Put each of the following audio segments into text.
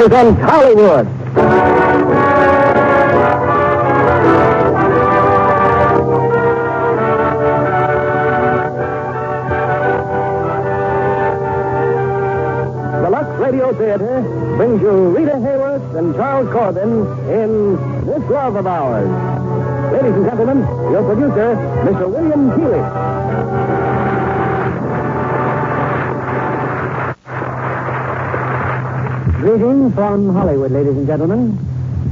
presents Hollywood. The Lux Radio Theater brings you Rita Hayworth and Charles Corbin in This Love of Ours. Ladies and gentlemen, your producer, Mr. William Keighley. Greetings from Hollywood, ladies and gentlemen.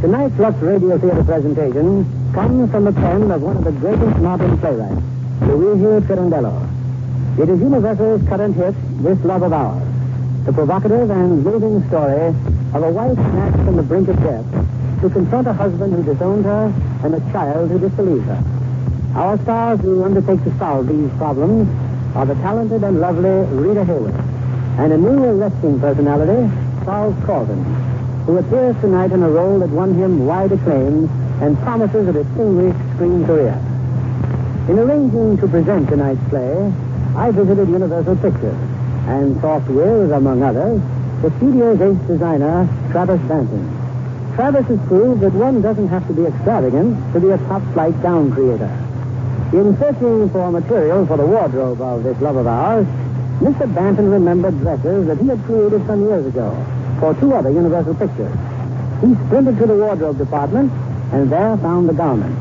Tonight's Lux Radio Theater presentation comes from the pen of one of the greatest modern playwrights, Luigi Pirandello. It is Universal's current hit, This Love of Ours, the provocative and moving story of a wife snatched from the brink of death to confront a husband who disowned her and a child who disbelieved her. Our stars who undertake to solve these problems are the talented and lovely Rita Hayworth and a new arresting personality, Charles Corbin, who appears tonight in a role that won him wide acclaim and promises a distinguished screen career. In arranging to present tonight's play, I visited Universal Pictures and talked with, among others, the studio's ace designer, Travis Banton. Travis has proved that one doesn't have to be extravagant to be a top-flight gown creator. In searching for material for the wardrobe of This Love of Ours, Mr. Banton remembered dresses that he had created some years ago for two other Universal Pictures. He sprinted to the wardrobe department and there found the garments.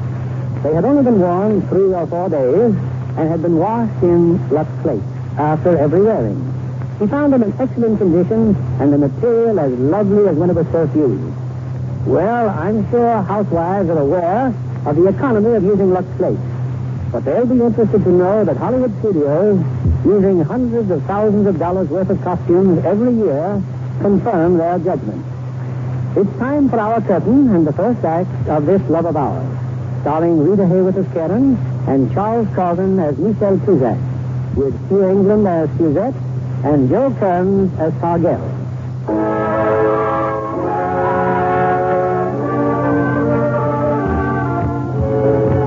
They had only been worn 3 or 4 days and had been washed in Lux Flake after every wearing. He found them in excellent condition and the material as lovely as when it was first used. Well, I'm sure housewives are aware of the economy of using Lux Flake. But they'll be interested to know that Hollywood studios, using hundreds of thousands of dollars worth of costumes every year, confirm their judgment. It's time for our curtain and the first act of This Love of Ours, starring Rita Hayworth as Karen and Charles Corbin as Michel Cusack, with Hugh England as Suzette and Joe Kearns as Sargel.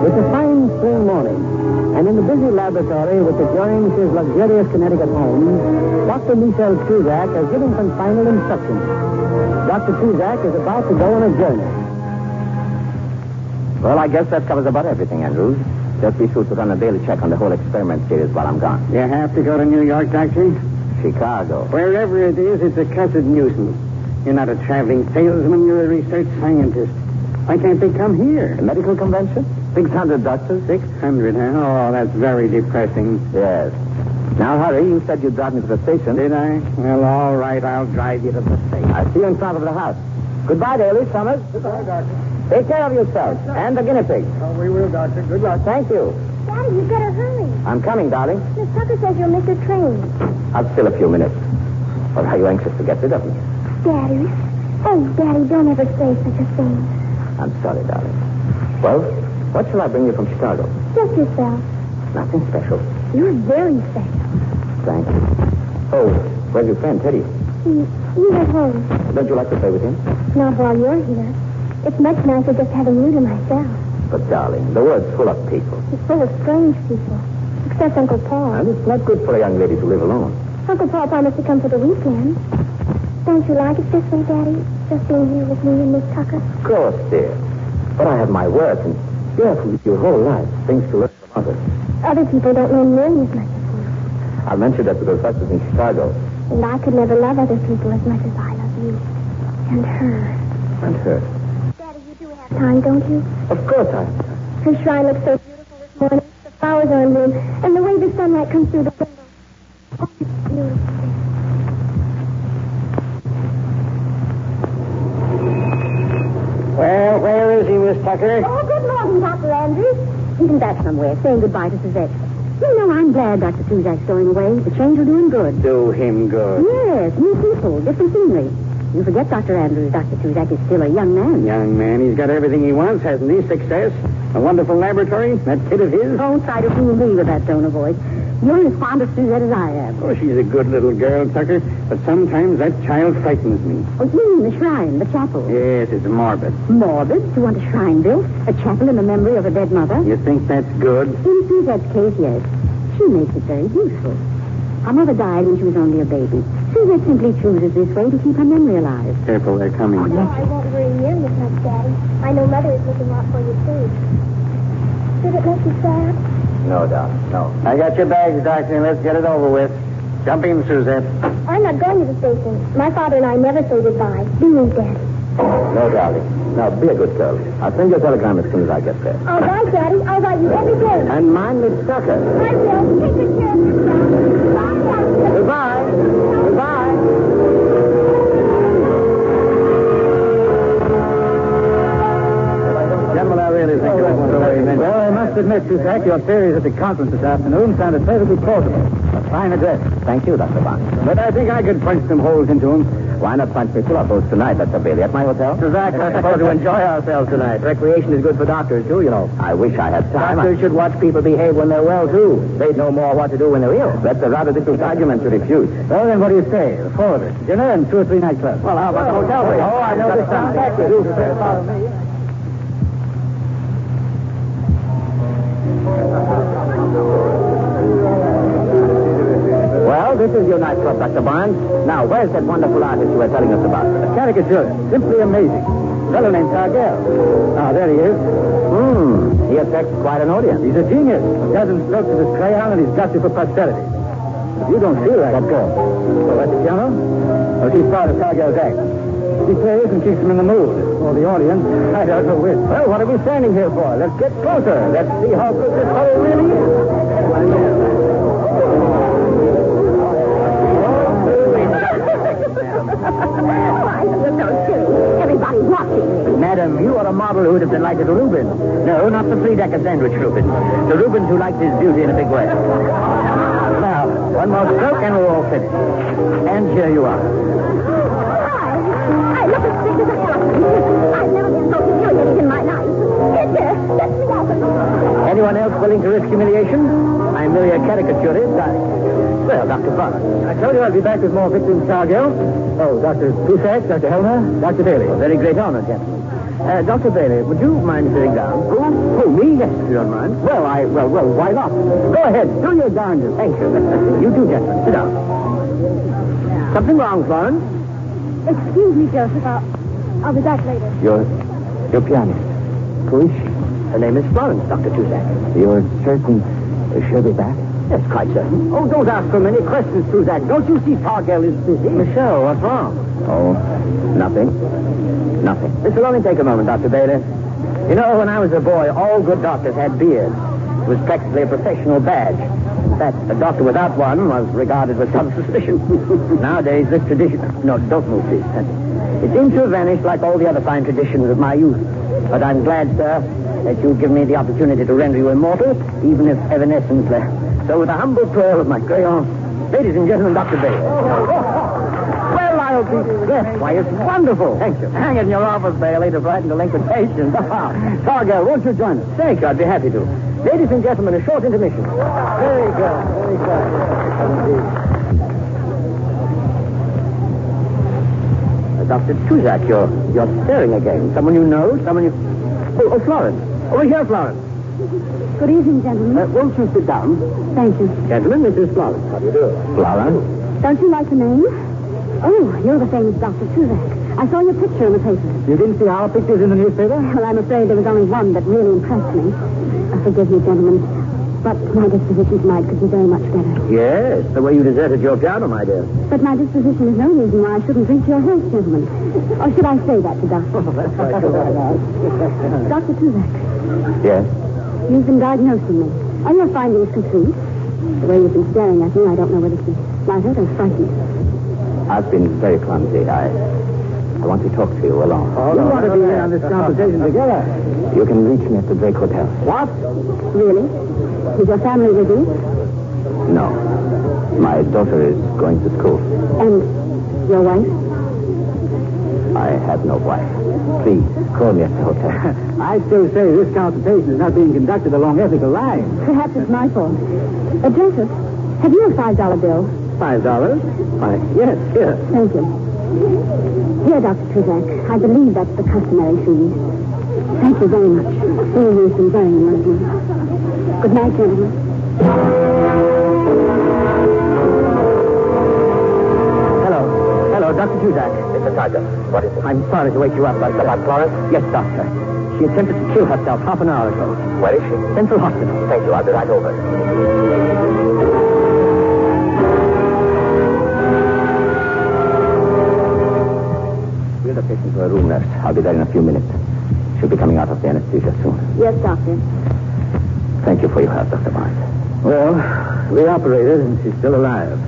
It's a fine spring morning, and in the busy laboratory which adjoins his luxurious Connecticut home, Dr. Michel Cusack has given some final instructions. Dr. Cusack is about to go on a journey. Well, I guess that covers about everything, Andrews. Just be sure to run a daily check on the whole experiment series while I'm gone. You have to go to New York, Doctor? Chicago. Wherever it is, it's a cussed nuisance. You're not a traveling salesman, you're a research scientist. Why can't they come here? The medical convention? 600 doctors. 600, huh? Oh, that's very depressing. Yes. Now, hurry. You said you'd drive me to the station. Did I? Well, all right. I'll drive you to the station. I'll see you in front of the house. Goodbye, Daly, Summers. Goodbye, Doctor. Take care of yourself. And the guinea pig. Oh, we will, Doctor. Good luck. Thank you. Daddy, you better hurry. I'm coming, darling. Miss Tucker says you'll miss your train. I'll still a few minutes. Or are you anxious to get rid of me? Daddy. Oh, Daddy, don't ever say such a thing. I'm sorry, darling. Well, what shall I bring you from Chicago? Just yourself. Nothing special. You're very special. Thank you. Oh, where's your friend, Teddy? He's at home. Don't you like to play with him? Not while you're here. It's much nicer just having you to myself. But, darling, the world's full of people. It's full of strange people. Except Uncle Paul. And it's not good for a young lady to live alone. Uncle Paul promised to come for the weekend. Don't you like it this way, Daddy? Just being here with me and Miss Tucker? Of course, dear. But I have my work, and you have to live your whole life. Things to learn from others. Other people don't know nearly as much as you. I'll mention that to those husbands in Chicago. And I could never love other people as much as I love you. And her. And her. Daddy, you do have time, don't you? Of course I have. Her shrine looks so beautiful this morning. The flowers are in bloom, and the way the sunlight comes through the window. Oh, it's beautiful. Well, where is he, Miss Tucker? Oh, good morning, Dr. Andrews. He's in back somewhere, saying goodbye to Suzette. You know, I'm glad Dr. Cusack's going away. The change will do him good. Do him good. Yes, new people, different scenery. You forget, Dr. Andrews, Dr. Cusack is still a young man. Young man, he's got everything he wants, hasn't he? Success, a wonderful laboratory, that kid of his. Don't try to fool me with that tone of voice. You're as fond of Suzette as I am. Oh, she's a good little girl, Tucker, but sometimes that child frightens me. Oh, you mean the shrine, the chapel? Yes, it's morbid. Morbid? To want a shrine built? A chapel in the memory of a dead mother? You think that's good? In Suzette's case, yes. She makes it very useful. Our mother died when she was only a baby. Suzette simply chooses this way to keep her memory alive. Careful, they're coming. Oh, no, I won't worry nearly as much, Daddy. I know Mother is looking out for you, too. Did it make you sad? No, darling, no. I got your bags, Doctor. Let's get it over with. Jump in, Suzette. I'm not going to the station. My father and I never say goodbye. Do you, Daddy? No, darling. Now, be a good girl. I'll send you a telegram as soon as I get there. All right, Daddy. I'll write you every day. And mind Miss Tucker. I will. Take good care of yourself. Bye, Daddy. Goodbye. Goodbye. Gentlemen, I really think I want to weigh in. Well, I must admit, Suzette, your theories at the conference this afternoon sounded perfectly plausible. A fine address. Thank you, Dr. Bond. But I think I could punch some holes into them. Why not punch me full of those tonight, Dr. Bailey, at my hotel? Suzette, I suppose to enjoy ourselves tonight. Recreation is good for doctors, too, you know. I wish I had time. Doctors should watch people behave when they're well, too. They'd know more what to do when they're ill. That's a rather difficult argument to refuse. Well, then, what do you say? The four of us. Dinner and 2 or 3 nightclubs. Well, how about the hotel? Oh, I know this sounds back to you. Follow me. Well, this is your nightclub, Dr. Barnes. Now, where's that wonderful artist you were telling us about? A caricature. Simply amazing. Fellow named Cargill. Ah, there he is. He attracts quite an audience. He's a genius. A dozen strokes of his crayon and he's got you for posterity. If you don't feel right, Let go. Oh, that's the piano? Oh, she's part of Cargill's act. She plays and keeps him in the mood. Or the audience, I don't know which. Well, what are we standing here for? Let's get closer. Let's see how good this fellow really is. Why, you're so silly. Everybody's watching me. Madam, you are a model who would have delighted Rubens. No, not the three-decker sandwich Rubens. The Rubens who liked his beauty in a big way. Now, one more stroke and we're all finished. And here you are. I look as sick as a skeleton. I've never been so humiliated in my life. Get there. Let me off. Anyone else willing to risk humiliation? I'm merely a caricaturist. Well, Dr. Barnes. I told you I'd be back with more victims, Cargill. Oh, Dr. Cusack, Dr. Helmer, Dr. Bailey. A very great honor, gentlemen. Dr. Bailey, would you mind sitting down? Oh, me? Yes, if you don't mind. Well, why not? Go ahead. Do your darndest. Thank you. You too, gentlemen. Sit down. Something wrong, Florence? Excuse me, Joseph. I'll be back later. Your pianist. Who is she? Her name is Florence, Dr. Cusack. You're certain she'll be back? Yes, quite certain. Oh, don't ask so many questions, Cusack. Don't you see Cargill is busy? Michelle, what's wrong? Oh, nothing. Nothing. This will only take a moment, Dr. Bailey. You know, when I was a boy, all good doctors had beards. It was practically a professional badge. In fact, a doctor without one was regarded with some suspicion. Nowadays, this tradition... No, don't move, please. It seems to have vanished like all the other fine traditions of my youth. But I'm glad, sir, that you've given me the opportunity to render you immortal, even if evanescence left. So with a humble prayer of my crayon, ladies and gentlemen, Dr. Bailey. Well, I'll be blessed. Why, it's wonderful. Thank you. Hang it in your office, Bailey, to brighten delinquent patients. Cargill, won't you join us? Thank you. I'd be happy to. Ladies and gentlemen, a short intermission. Very good. Very good. Dr. Cusack, you're staring again. Someone you know? Someone you... Oh, Florence. Over here, Florence. Good evening, gentlemen. Won't you sit down? Thank you. Gentlemen, this is Florence. How do you do? Florence? Don't you like the name? Oh, you're the famous Dr. Cusack. I saw your picture in the paper. You didn't see our pictures in the newspaper? Well, I'm afraid there was only one that really impressed me. Forgive me, gentlemen, but my disposition tonight could be very much better. Yes, the way you deserted your piano, my dear. But my disposition is no reason why I shouldn't drink to your health, gentlemen. Or should I say that to Doctor? Dr. Cusack, Yes? you've been diagnosing me. Are your findings complete? The way you've been staring at me, I don't know whether to be flattered or frightened. I've been very clumsy. I want to talk to you alone. Oh, we want to be in on this conversation together. You can reach me at the Drake Hotel. What? Really? Is your family with you? No. My daughter is going to school. And your wife? I have no wife. Please, call me at the hotel. I still say this consultation is not being conducted along ethical lines. Perhaps it's my fault. Joseph, have you a $5 bill? $5? Why, yes, here. Thank you. Dear Dr. Cusack, I believe that's the customary fee. Thank you very much. You've been very enlightening. Good night, gentlemen. Hello, Cusack. Mr. Tiger, what is it? I'm sorry to wake you up, Doctor. About Florence? Yes, Doctor. She attempted to kill herself half an hour ago. Where is she? Central Hospital. Thank you. I'll be right over. Wheel the patient to her room, nurse. I'll be there in a few minutes. She'll be coming out of the anesthesia soon. Yes, Doctor. Thank you for your help, Dr. Barnes. Well, we operated and she's still alive.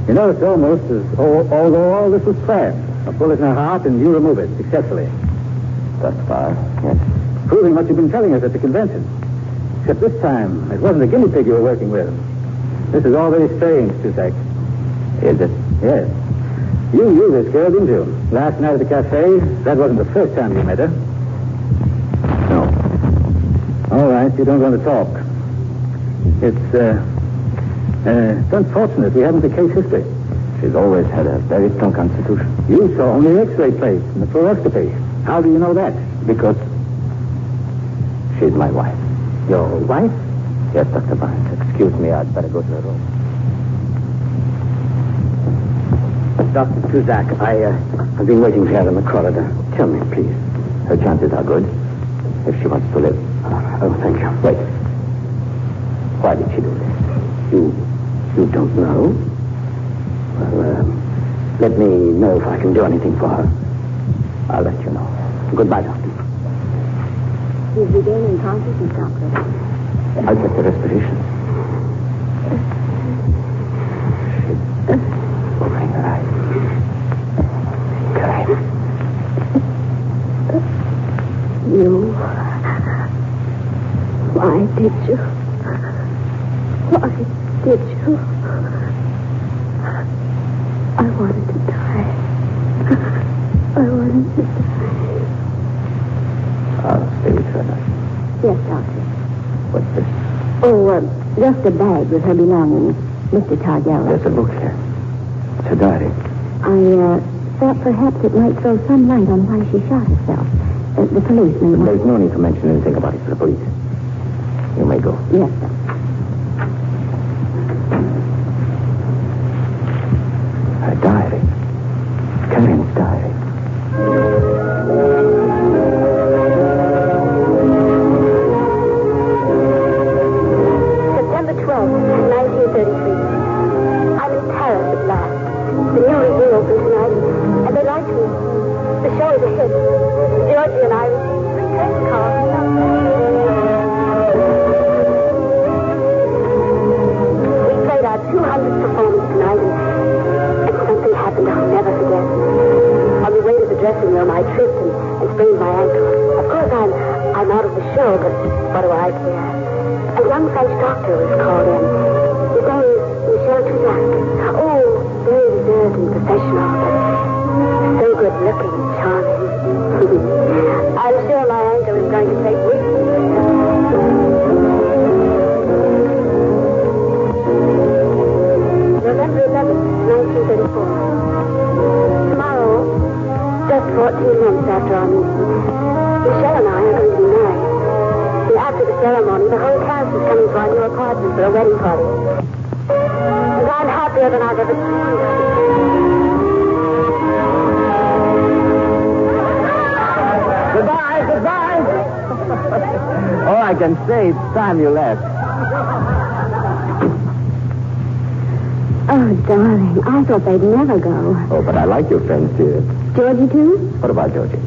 You know, it's almost as although all this was planned. A bullet in her heart and you remove it successfully. Thus far, yes. Proving what you've been telling us at the convention. Except this time, it wasn't a guinea pig you were working with. This is all very strange, Cusack. Is it? Yes. You knew this girl, didn't you? Last night at the cafe, that wasn't the first time you met her. No. All right, you don't want to talk. It's unfortunate we haven't the case history. She's always had a very strong constitution. You saw only the X-ray plates and the fluoroscopy. How do you know that? Because she's my wife. Your wife? Yes, Dr. Barnes. Excuse me, I'd better go to the room. Dr. Cusack, I've been waiting for her in the corridor. Tell me, please. Her chances are good if she wants to live. Oh, thank you. Wait. Why did she do this? You don't know? Well, let me know if I can do anything for her. I'll let you know. Goodbye, Doctor. She's regaining consciousness, Doctor. I'll check the respiration. She's opening her eyes. Cry. You. Why did you? Why did you? I wanted to die. I wanted to die. I'll stay with her now. Yes, Doctor. What's this? Oh, just a bag with her belongings. Mr. Targell. There's a book here. It's a diary. I thought perhaps it might throw some light on why she shot herself. The policeman. There's no need to mention anything about it to the police. You may go. Yes, sir. Her diary. Karen's diary. September 12th, 1933. I'm in Paris at last. The new review opened tonight, and they liked me. The show is a hit. Georgie and I received 3 press cards. We played our 200th performance tonight, and something happened I'll never forget. On the way to the dressing room, I tripped and sprained my ankle. Of course, I'm out of the show, but what do I care? A young French doctor was called in. His name is Michel Cusack. Oh, very reserved and professional, but so good looking and charming. I'm sure my ankle is going to take weeks. November 11th, 1934. Tomorrow, just 14 months after our meeting, Michelle and I are going to be married. And after the ceremony, the whole cast is coming to our new apartment for a wedding party. And I'm happier than I've ever seen. Goodbye. All I can say, it's time you left. Oh, darling, I thought they'd never go. Oh, but I like your friends, dear. Georgie, too? What about Georgie?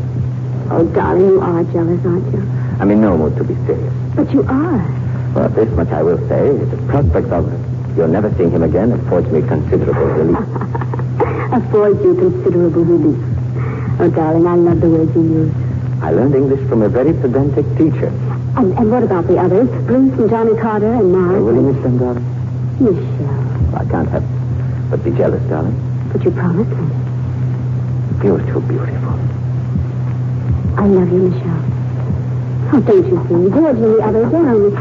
Oh, darling, you are jealous, aren't you? I'm in no mood to be serious. But you are. Well, this much I will say. The prospect of your never seeing him again affords me considerable relief. Affords you considerable relief. Oh, darling, I love the words you use. I learned English from a very pedantic teacher. And what about the others? Bruce and Johnny Carter and Mark? Will you miss them, darling? Michelle. I can't help but be jealous, darling. But you promised me. You're too beautiful. I love you, Michelle. Oh, don't you see? Georgie and the others, they're only...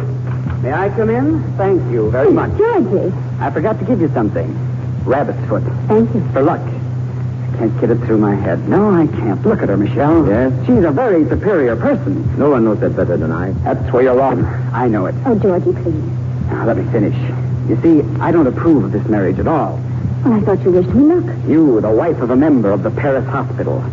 May I come in? Thank you very much. Georgie. I forgot to give you something. Rabbit's foot. Thank you. For luck. Can't get it through my head. No, I can't. Look at her, Michelle. Yes? She's a very superior person. No one knows that better than I. That's where you're wrong. I know it. Oh, Georgie, please. Now, let me finish. You see, I don't approve of this marriage at all. Well, I thought you wished me luck. You, the wife of a member of the Paris hospital.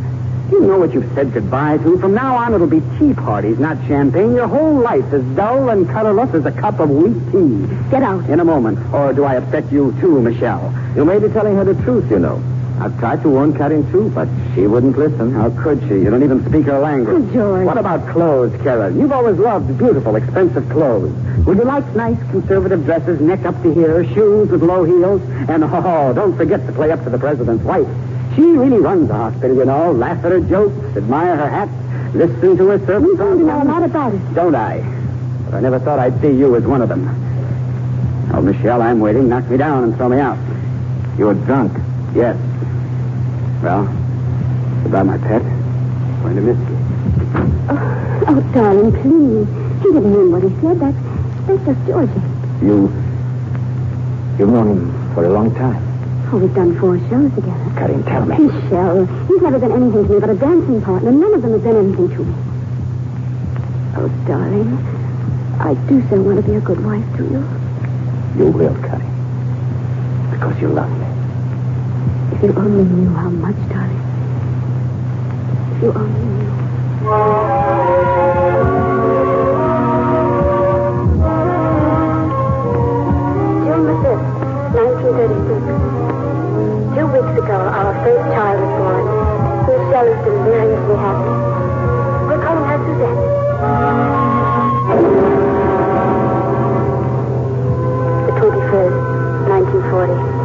You know what you've said goodbye to? From now on, it'll be tea parties, not champagne. Your whole life is dull and colorless as a cup of weak tea. Get out. In a moment. Or do I upset you, too, Michelle? You may be telling her the truth, you know. I've tried to warn Karin, too, but she wouldn't listen. How could she? You don't even speak her language. Oh, George. What about clothes, Karen? You've always loved beautiful, expensive clothes. Would you like nice, conservative dresses, neck up to here, shoes with low heels? And, don't forget to play up to the president's wife. She really runs the hospital, you know. Laugh at her jokes, admire her hats, listen to her service. You don't know a lot about it. Don't I? But I never thought I'd see you as one of them. Oh, Michelle, I'm waiting. Knock me down and throw me out. You're drunk. Yes. Well, goodbye, my pet. Going to miss you. Oh, darling, please. He didn't mean what he said. That's just Georgie. You've known him for a long time. Oh, we've done 4 shows together. Karin, tell me. Michelle, he's never been anything to me but a dancing partner. None of them have been anything to me. Oh, darling, I do so want to be a good wife to you. You will, Karin. Because you love me. If you only knew how much, darling. If you only knew. June the 5th, 1936. 2 weeks ago, our first child was born. Michelle has been variously happy. We're calling her Suzette. The 21st, 1940.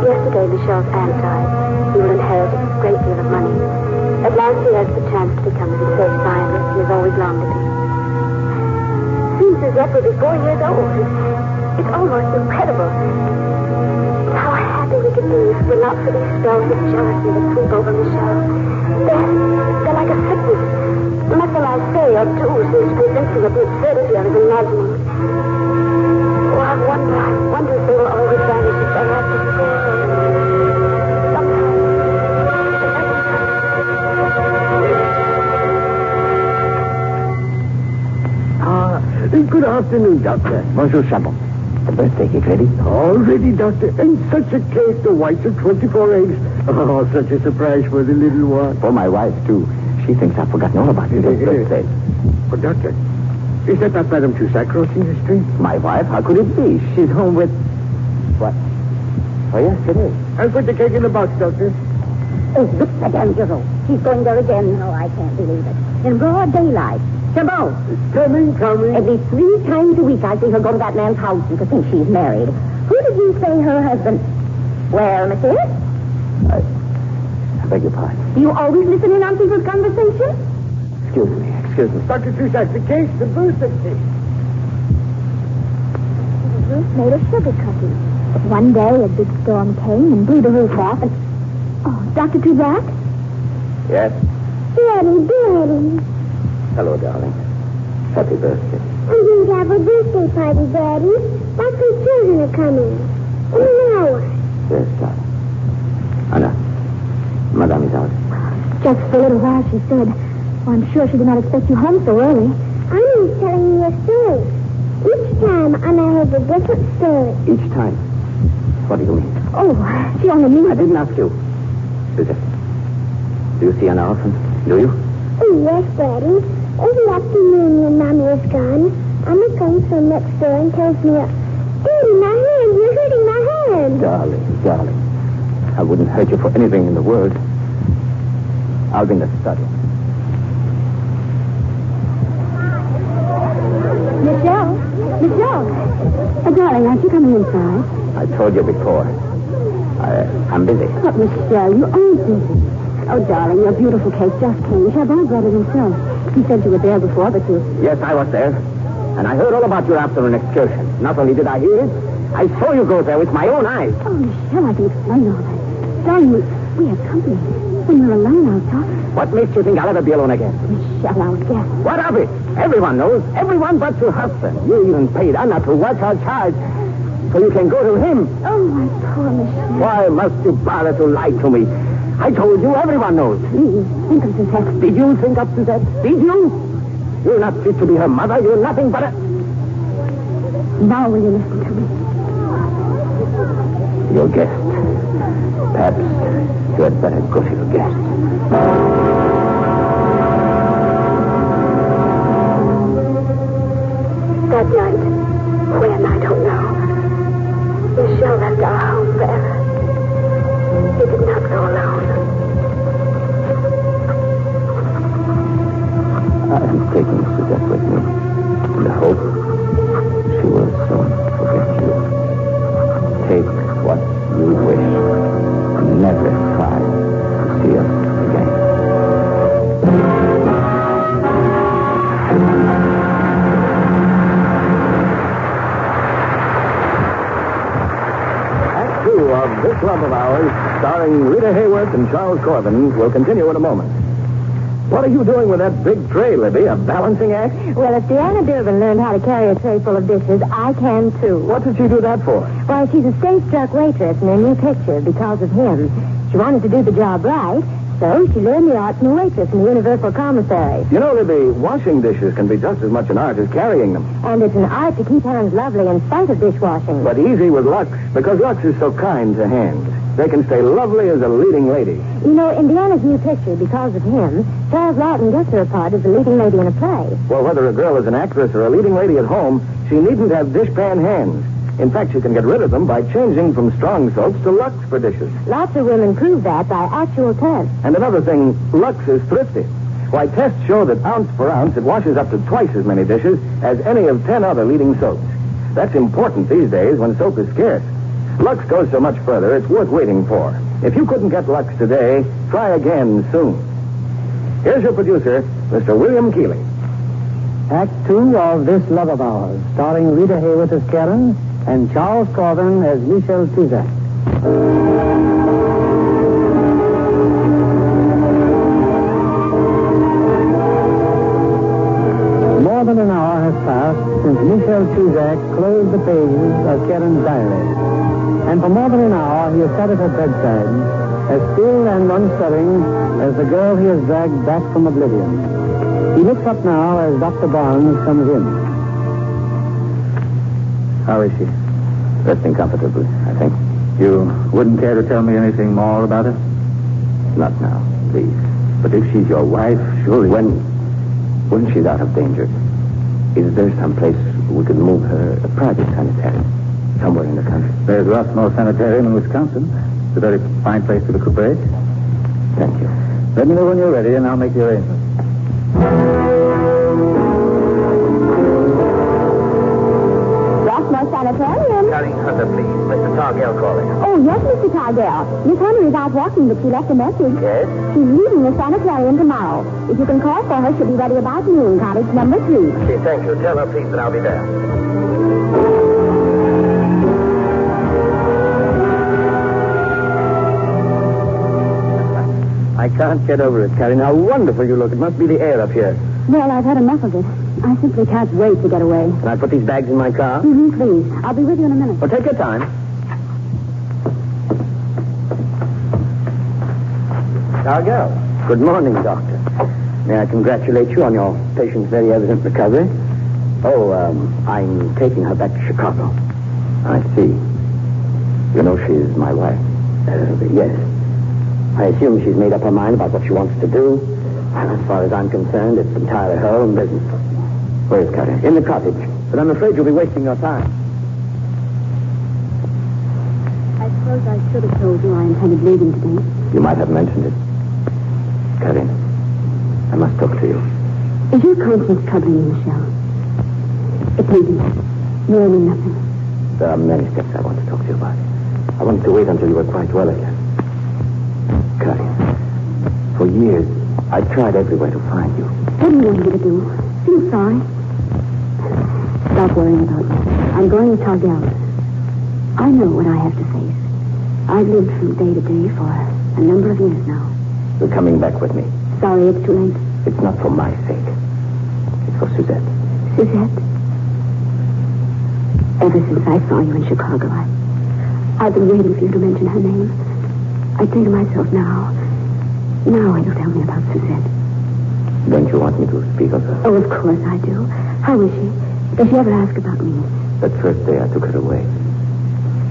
Yesterday, Michelle's aunt died. He will inherit a great deal of money. At last, he has the chance to become a research scientist he has always longed to be. Soon, Suzette will be 4 years old. It's almost incredible. How happy we could be if it were not for these spells of jealousy that sweep over Michelle. They're like a sickness. Nothing I say or do seems convincing of the absurdity I was imagining. Oh, I wonder if they will always vanish if they have to Good afternoon, Doctor. Bonjour, Chabon. The birthday cake ready? All ready, Doctor. And such a cake, the whites of 24 eggs. Oh, such a surprise for the little one. For my wife, too. She thinks I've forgotten all about today's birthday. Oh, Doctor, is that not Madame Toussaint crossing the street? My wife? How could it be? She's home with... What? Oh, yes, it is. I'll put the cake in the box, Doctor. Oh, look, Madame Giraud. She's going there again. Oh, I can't believe it. In broad daylight. Chabot. Coming. At least 3 times a week I see her go to that man's house and to think she's married. Who did you say her husband... Well, monsieur? I beg your pardon. Do you always listen in on people's conversation? Excuse me. Dr. Toussaint, the cake, the birthday cake. The roof made of sugar cookies. But one day a big storm came and blew the roof off and... Oh, Dr. Toussaint? Yes? Daddy. Hello, darling. Happy birthday. We're going to have a birthday party, Daddy. Lots of children are coming. In an hour. Yes, darling. Anna, Madame is out. Just for a little while, she said. Oh, I'm sure she did not expect you home so early. Anna's telling me a story. Each time, Anna has a different story. Each time. What do you mean? Oh, she only means... I didn't ask you. Suzette, do you see Anna often? Do you? Oh, yes, Daddy. Every afternoon when Mommy is gone, Anna comes from next door and tells me, Daddy, my hand, you're hurting my hand. Darling. I wouldn't hurt you for anything in the world. I'll be in the study. Michelle. Oh, darling, aren't you coming inside? I told you before. I'm busy. But, Michelle, you aren't busy. Oh, darling, your beautiful cake just came. Chabot brought it himself. He said you were there before, but you... Yes, I was there. And I heard all about your afternoon excursion. Not only did I hear it, I saw you go there with my own eyes. Oh, Michelle, I can explain all that. Darling, we have company. When we're alone, I'll talk. What makes you think I'll ever be alone again? Michelle, I'll guess. What of it? Everyone knows. Everyone but your husband. You even paid Anna to watch our child so you can go to him. Oh, my poor Michelle. Why must you bother to lie to me? I told you, everyone knows. Please, think of Suzette. Did you think of Suzette? Did you? You're not fit to be her mother. You're nothing but a... Now will you listen to me? Your guest. Perhaps you had better go to your guest. That night, when, I don't know, Michelle left our home forever. He did not go alone. I'm taking Suzette with me in the hope she will soon forget you. Take what you wish and never try to see us again. Act 2 of This Love of Ours, starring Rita Hayworth and Charles Corbin, will continue in a moment. What are you doing with that big tray, Libby? A balancing act? Well, if Deanna Durbin learned how to carry a tray full of dishes, I can too. What did she do that for? Well, she's a stage-struck waitress in her new picture because of him. She wanted to do the job right, so she learned the art from a waitress in the Universal Commissary. You know, Libby, washing dishes can be just as much an art as carrying them. And it's an art to keep hands lovely in spite of dishwashing. But easy with Lux, because Lux is so kind to hands. They can stay lovely as a leading lady. You know, in Deanna's new picture, because of him, Charles Lawton gets her a part as a leading lady in a play. Well, whether a girl is an actress or a leading lady at home, she needn't have dishpan hands. In fact, she can get rid of them by changing from strong soaps to Lux for dishes. Lots of women prove that by actual tests. And another thing, Lux is thrifty. Why, tests show that ounce for ounce, it washes up to twice as many dishes as any of 10 other leading soaps. That's important these days when soap is scarce. Lux goes so much further, it's worth waiting for. If you couldn't get Lux today, try again soon. Here's your producer, Mr. William Keeley. Act 2 of This Love of Ours, starring Rita Hayworth as Karen and Charles Corbin as Michel Tuzak. More than an hour has passed since Michel Tuzak closed the pages of Karen's diary. And for more than an hour, he has sat at her bedside, as still and unstirring as the girl he has dragged back from oblivion. He looks up now as Dr. Barnes comes in. How is she? Resting comfortably, I think. You wouldn't care to tell me anything more about her? Not now, please. But if she's your wife, surely... When she's out of danger, is there some place we could move her, a private sanitarium, somewhere in the country? There's Rossmore Sanitarium in Wisconsin. It's a very fine place to recuperate. Thank you. Let me know when you're ready, and I'll make the arrangements. Rossmore Sanitarium. Carrie Hunter, please. Mr. Targell calling. Oh, yes, Mr. Targell. Miss Henry is out walking, but she left a message. Yes? She's leaving the sanitarium tomorrow. If you can call for her, she'll be ready about noon, cottage number 3. Okay, thank you. Tell her, please, that I'll be there. I can't get over it, Carrie. How wonderful you look. It must be the air up here. Well, I've had enough of it. I simply can't wait to get away. Can I put these bags in my car? Mm-hmm, please. I'll be with you in a minute. Well, take your time. Targell. Good morning, Doctor. May I congratulate you on your patient's very evident recovery? Oh, I'm taking her back to Chicago. I see. You know she's my wife? Yes. I assume she's made up her mind about what she wants to do. And as far as I'm concerned, it's entirely her own business. Where is Carrie? In the cottage. But I'm afraid you'll be wasting your time. I suppose I should have told you I intended leaving today. You might have mentioned it. Carrie, I must talk to you. Is your conscience troubling you, Michelle? It isn't. You owe me nothing. There are many steps I want to talk to you about. I wanted to wait until you were quite well again. Carrie, for years, I tried everywhere to find you. What do you want me to do? Feel sorry? Stop worrying about me. I'm going to Targell. I know what I have to face. I've lived from day to day for a number of years now. You're coming back with me. Sorry it's too late. It's not for my sake. It's for Suzette. Suzette? Ever since I saw you in Chicago, I've been waiting for you to mention her name. I think to myself now you'll tell me about Suzette. Don't you want me to speak of her? Oh, of course I do. How is she? Does she ever ask about me? That first day I took her away,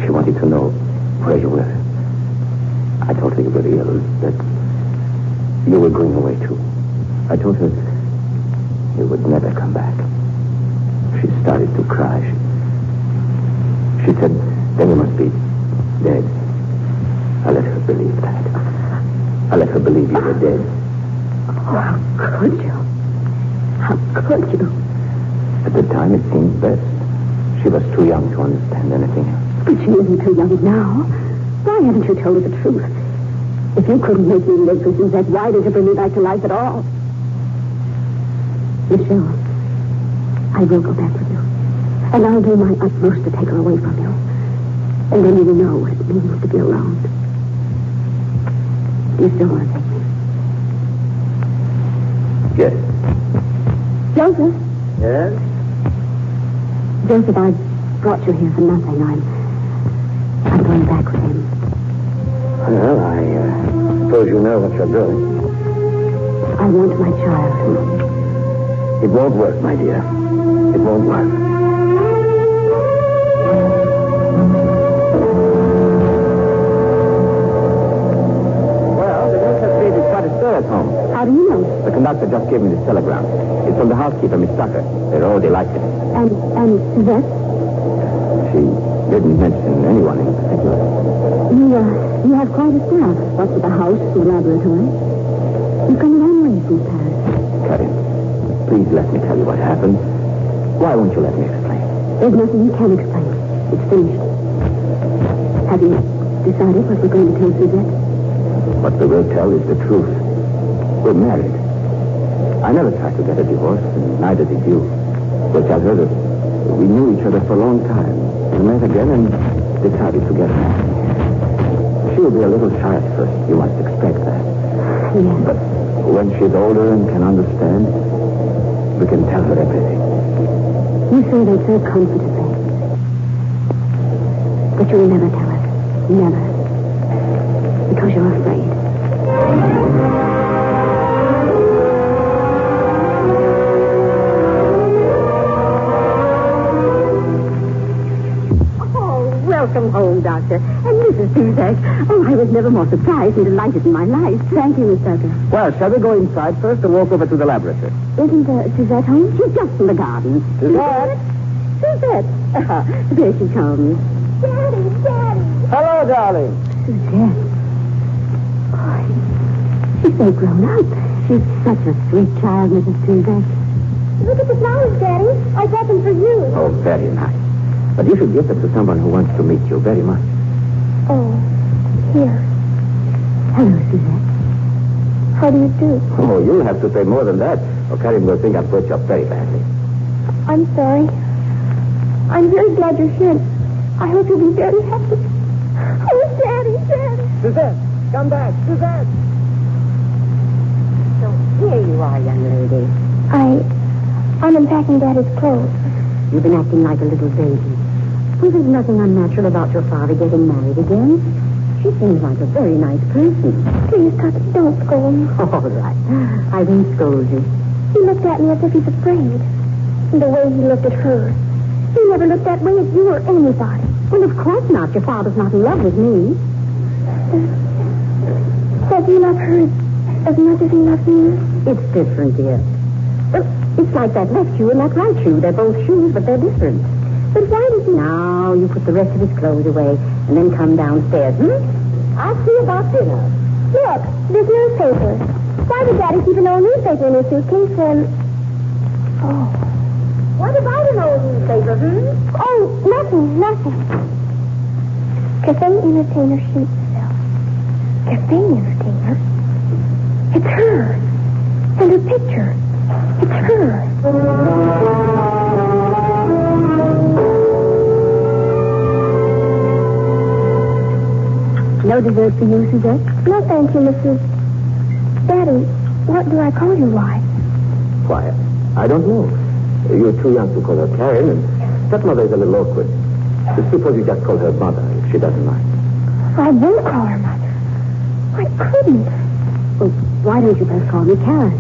she wanted to know where you were. got ill, that you were going away too. I told her you would never come back. She started to cry. She said, then you must be dead. I let her believe that. I let her believe you were dead. Oh, how could you? How could you? At the time, it seemed best. She was too young to understand anything else. But she isn't too young now. Why haven't you told her the truth? If you couldn't make me live for Suzette, why did you bring me back to life at all? Michelle, I will go back with you. And I'll do my utmost to take her away from you. And then you will know what it means to be alone. Do you still want to take me? Yes. Joseph? Yes? Joseph, I brought you here for nothing. I'm going back with him. Well, I suppose you know what you're doing. I want my child. It won't work, my dear. It won't work. Well, the news has created quite a stir at home. How do you know? The conductor just gave me this telegram. It's from the housekeeper, Miss Tucker. They're all delighted. And Suzette? She didn't mention anyone in particular. You have quite a staff. What's with the house, the laboratory? You've come a long way since Paris. Karen, please let me tell you what happened. Why won't you let me explain? There's nothing you can explain. It's finished. Have you decided what we're going to tell Suzette? What we will tell is the truth. We're married. I never tried to get a divorce, and neither did you. We'll tell her that we knew each other for a long time. We met again and decided to get married. She will be a little shy at first. You must expect that. Yes. But when she's older and can understand, we can tell her everything. You say that so confidently. But you will never tell her. Never. Because you're afraid. Welcome home, Doctor. And Mrs. Suzette. Oh, I was never more surprised and delighted in my life. Thank you, Miss Tucker. Well, shall we go inside first or walk over to the laboratory? Isn't Suzette home? She's just in the garden. Suzette? Suzette. There she comes. Daddy, Daddy. Hello, darling. Suzette. Oh, she's so grown up. She's such a sweet child, Mrs. Suzette. Look at the flowers, Daddy. I brought them for you. Oh, very nice. But you should give them to someone who wants to meet you very much. Oh, here. Hello, Suzette. How do you do? Oh, you'll have to say more than that, or Karim will think I've brought you up very badly. I'm sorry. I'm very glad you're here. I hope you'll be very happy. Oh, Daddy, Daddy. Suzette, come back. Suzette. So here you are, young lady. I'm unpacking Daddy's clothes. You've been acting like a little baby. Well, there's nothing unnatural about your father getting married again. She seems like a very nice person. Please, Tucker, don't scold me. All right. I won't scold you. He looked at me as if he's afraid. And the way he looked at her. He never looked that way at you or anybody. Well, of course not. Your father's not in love with me. Does he love her as much as he loves me? It's different, dear. Well, it's like that left shoe and that right shoe. They're both shoes, but they're different. But why does he... Now, you put the rest of his clothes away and then come downstairs, I'll see about dinner. Look, this newspaper. Why did Daddy keep an old newspaper in his suitcase and... Oh. What about an old newspaper, Oh, nothing. Cafe Entertainer shoots herself. Cafe Entertainer? It's her. And her picture. It's her. No dessert for you, Suzette? No, thank you, Mrs. Daddy, what do I call your wife? Quiet. I don't know. You're too young to call her Karen, and stepmother is a little awkward. Suppose you just call her mother, if she doesn't mind. I won't call her mother. I couldn't. Well, why don't you both call me Karen?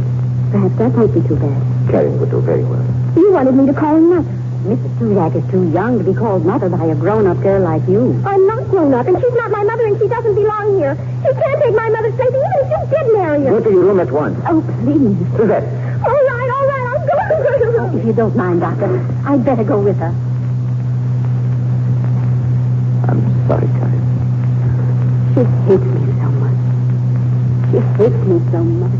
Perhaps that won't be too bad. Karen would do very well. You wanted me to call her mother. Mrs. Suzak is too young to be called mother by a grown-up girl like you. I'm not grown up, and she's not my mother, and she doesn't belong here. She can't take my mother's place, even if you did marry her. Go to your room at once. Oh, please. Suzette. All right, I'll go. If you don't mind, Doctor, I'd better go with her. I'm sorry, Carrie. She hates me so much. She hates me so much.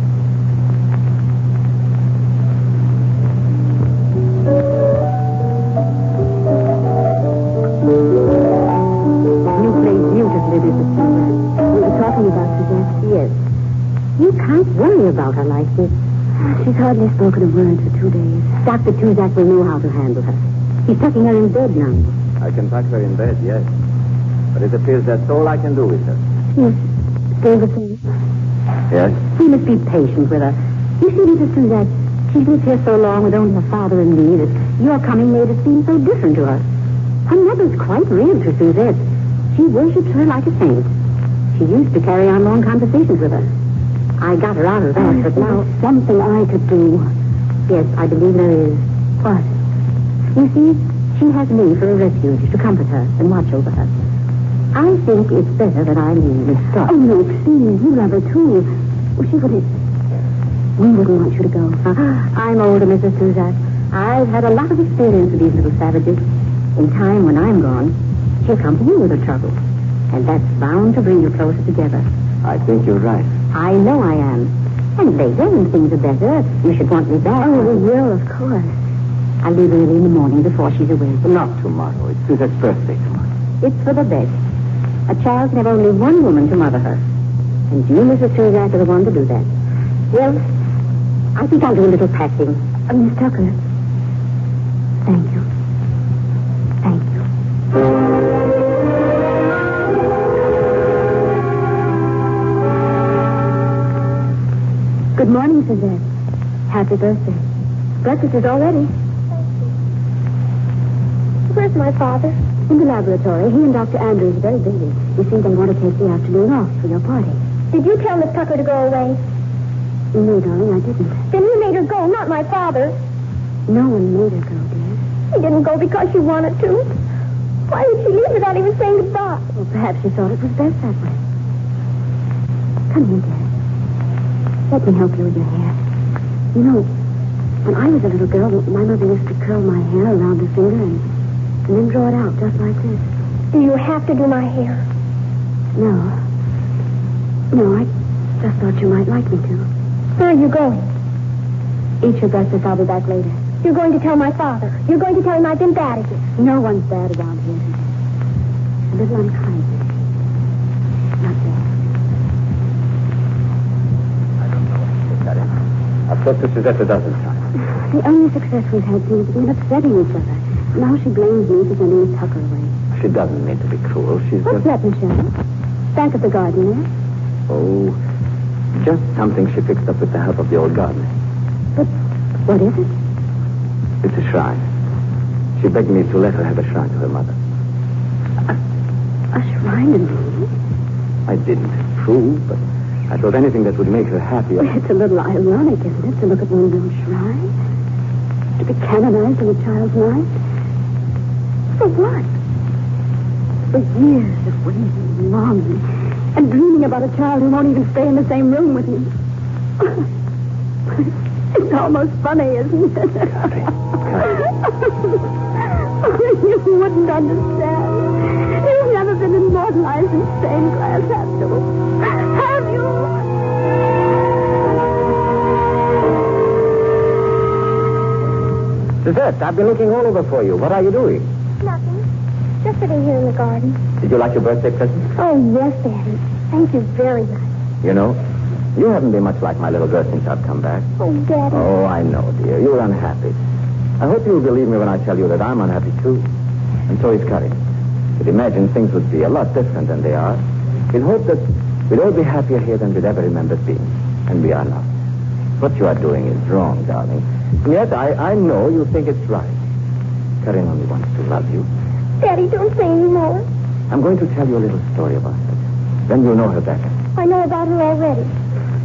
You play beautifully, Mrs. Suzette. We were talking about Suzette. Yes. You can't worry about her like this. She's hardly spoken a word for 2 days. Dr. Tuzak will know how to handle her. He's tucking her in bed now. I can tuck her in bed, yes. But it appears that's all I can do with her. Yes. Still the same. Yes? We must be patient with her. You see, Mrs. Suzette, she's lived here so long with only her father and me that your coming made it seem so different to her. Her mother's quite real to Suzette. She worships her like a saint. She used to carry on long conversations with her. I got her out of that, but now something I could do. Yes, I believe there is. What? You see, she has me for a refuge to comfort her and watch over her. I think it's better that I leave. Stop. Oh, no, please. You love her, too. Well, she wouldn't... We wouldn't want you to go. I'm older, Mrs. Suzak. I've had a lot of experience with these little savages. In time, when I'm gone, she'll come to you with her trouble. And that's bound to bring you closer together. I think you're right. I know I am. And later, when things are better, you should want me back. Oh, we will, of course. I'll leave early in the morning before she's awake. Not tomorrow. It's Suzette's birthday tomorrow. It's for the best. A child can have only one woman to mother her. And you, Mrs. Suzak, are the one to do that. Well, I think I'll do a little packing. Miss Tucker. Thank you. Thank you. Good morning, Suzette. Happy birthday. Breakfast is all ready. Where's my father? In the laboratory. He and Dr. Andrews are very busy. You see, they want to take the afternoon off for your party. Did you tell Miss Tucker to go away? No, darling, I didn't. Then you made her go, not my father. No one made her go, dear. She didn't go because she wanted to. Why did she leave without even saying goodbye? Well, perhaps she thought it was best that way. Come here, dear. Let me help you with your hair. You know, when I was a little girl, my mother used to curl my hair around her finger and then draw it out just like this. Do you have to do my hair? No. No, I just thought you might like me to. Where are you going? Eat your breakfast. I'll be back later. You're going to tell my father. You're going to tell him I've been bad again. No one's bad around here. A little unkind. Not bad. I've talked to Suzette a dozen times. The only success we've had seems to be in upsetting each other. Now she blames me for sending Miss Tucker away. She doesn't mean to be cruel. She's What's just... that, Michelle? Back at the garden there? Oh, just something she fixed up with the help of the old gardener. But what is it? It's a shrine. She begged me to let her have a shrine to her mother. A shrine to me? I didn't prove, but I thought anything that would make her happy. Well, it's a little ironic, isn't it, to look at one's own shrine? To be canonized in a child's life? For what? For years of waiting and longing and dreaming about a child who won't even stay in the same room with me. It's almost funny, isn't it? You wouldn't understand. You've never been immortalized in stained glass, have you? Have you? Suzette, I've been looking all over for you. What are you doing? Nothing. Just sitting here in the garden. Did you like your birthday present? Oh, yes, Daddy. Thank you very much. You know, you haven't been much like my little girl since I've come back. Oh, Daddy. Oh, I know, dear. You're unhappy. I hope you'll believe me when I tell you that I'm unhappy, too. And so is Curry. You'd imagine things would be a lot different than they are. We'd hope that we'd all be happier here than we'd ever remembered being. And we are not. What you are doing is wrong, darling. And yet, I know you think it's right. Karen only wants to love you. Daddy, don't say any more. I'm going to tell you a little story about her. Then you'll know her better. I know about her already.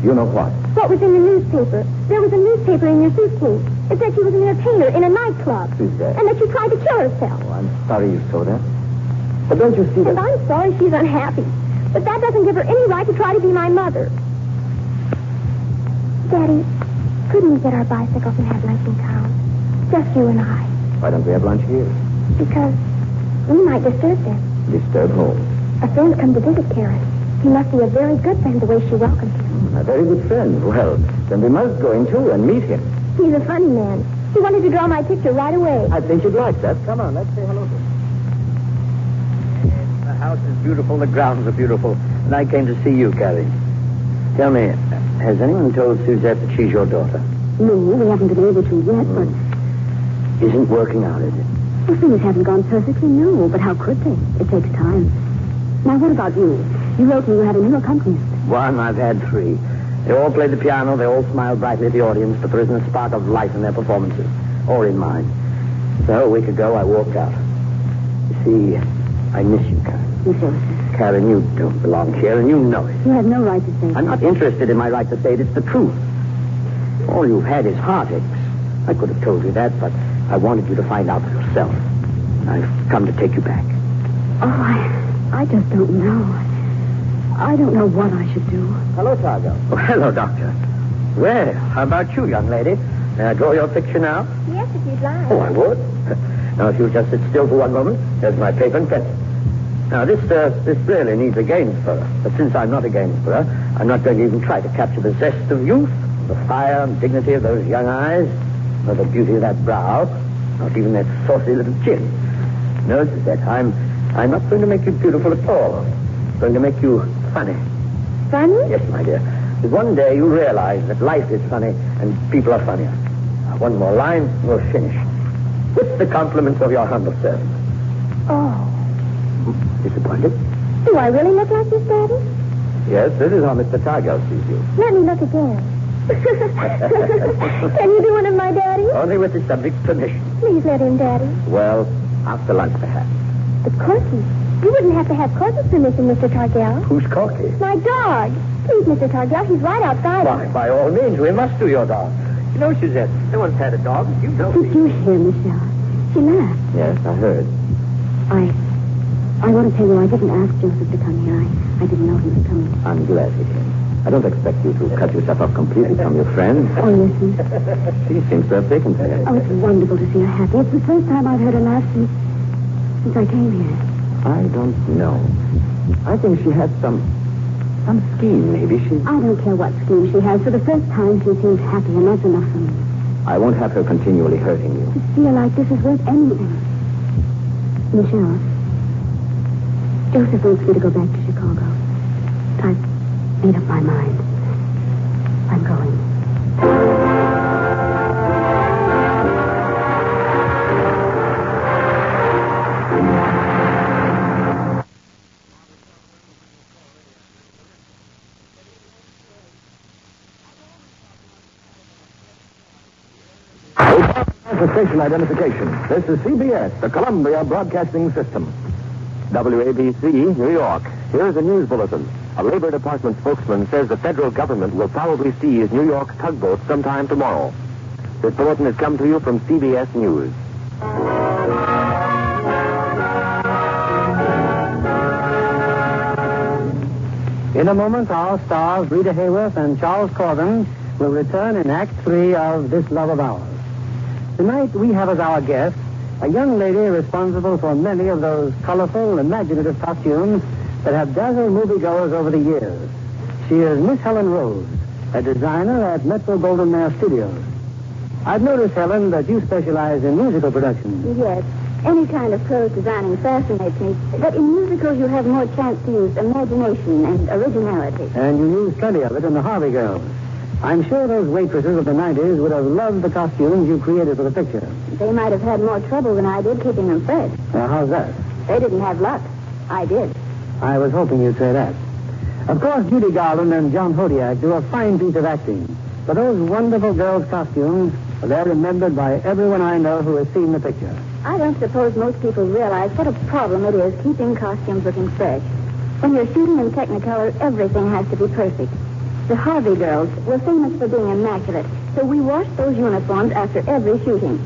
You know what? What was in the newspaper? There was a newspaper in your suitcase. It said she was an entertainer in a nightclub. Suzette. And that she tried to kill herself. Oh, I'm sorry you saw that. But don't you see that... And I'm sorry she's unhappy. But that doesn't give her any right to try to be my mother. Daddy, couldn't we get our bicycles and have lunch in town? Just you and I. Why don't we have lunch here? Because we might disturb them. Disturb whom? A friend come to visit Karen. He must be a very good friend the way she welcomed him. A very good friend. Well, then we must go in too and meet him. He's a funny man. He wanted to draw my picture right away. I think you'd like that. Come on, let's say hello to him. The house is beautiful, the grounds are beautiful, and I came to see you, Carrie. Tell me, has anyone told Suzette that she's your daughter? No, we haven't been able to yet, but... Isn't working out, is it? Well, things haven't gone perfectly, no, but how could they? It takes time. Now, what about you? You wrote me you had a new accompanist. One, I've had 3. They all play the piano, they all smile brightly at the audience, but there isn't a spark of life in their performances, or in mine. So, a week ago, I walked out. You see, I miss you, Karen. You sure? Karen, you don't belong here, and you know it. You have no right to say I'm not interested in my right to say it. It's the truth. All you've had is heartaches. I could have told you that, but I wanted you to find out for yourself. I've come to take you back. Oh, I just don't know. I don't know what I should do. Hello, Targo. Oh, hello, Doctor. Well, how about you, young lady? May I draw your picture now? Yes, if you'd like. Oh, I would. Now, if you'll just sit still for one moment, there's my paper and pencil. Now, this really needs a Gainsborough. But since I'm not a Gainsborough, I'm not going to even try to capture the zest of youth, the fire and dignity of those young eyes, nor the beauty of that brow, not even that saucy little chin. No, Suzette, I'm not going to make you beautiful at all. I'm going to make you funny. Funny? Yes, my dear. Because one day you realize that life is funny and people are funnier. Now, one more line, and we'll finish. With the compliments of your humble servant. Oh. Disappointed? Do I really look like this, Daddy? Yes, this is how Mr. Targo sees you. Let me look again. Can you do one of my daddy? Only with the subject's permission. Please let him, Daddy. Well, after lunch, perhaps. But Corky, you wouldn't have to have Corky's permission, Mr. Targell. Who's Corky? My dog. Please, Mr. Targell, he's right outside. Why, by all means, we must do your dog. You know, Suzette, no one's had a dog. You know Did me. you hear, Michelle? She laughed. Yes, I heard. I want to tell you, I didn't ask Joseph to come here. I didn't know he was coming. I'm glad he came. I don't expect you to cut yourself off completely from your friend. Oh, listen. She seems to have taken to it. Oh, it's wonderful to see her happy. It's the first time I've heard her laugh since I came here. I don't know. I think she has some scheme, maybe. I don't care what scheme she has. For the first time, she seems happy, and that's enough for me. I won't have her continually hurting you. To feel like this is worth anything. Michelle, Joseph wants me to go back to Chicago. I've made up my mind. I'm going. For station identification, this is CBS, the Columbia Broadcasting System. WABC, New York. Here's a news bulletin. A Labor Department spokesman says the federal government will probably seize New York tugboats sometime tomorrow. This bulletin has come to you from CBS News. In a moment, our stars, Rita Hayworth and Charles Corben, will return in Act 3 of This Love of Ours. Tonight, we have as our guest a young lady responsible for many of those colorful, imaginative costumes that have dazzled moviegoers over the years. She is Miss Helen Rose, a designer at Metro Goldwyn Mayer Studios. I've noticed, Helen, that you specialize in musical productions. Yes. Any kind of clothes designing fascinates me. But in musicals, you have more chance to use imagination and originality. And you use plenty of it in the Harvey Girls. I'm sure those waitresses of the 90s would have loved the costumes you created for the picture. They might have had more trouble than I did keeping them fresh. How's that? They didn't have luck. I did. I was hoping you'd say that. Of course, Judy Garland and John Hodiak do a fine piece of acting. But those wonderful girls' costumes, they're remembered by everyone I know who has seen the picture. I don't suppose most people realize what a problem it is keeping costumes looking fresh. When you're shooting in Technicolor, everything has to be perfect. The Harvey Girls were famous for being immaculate, So we wash those uniforms after every shooting.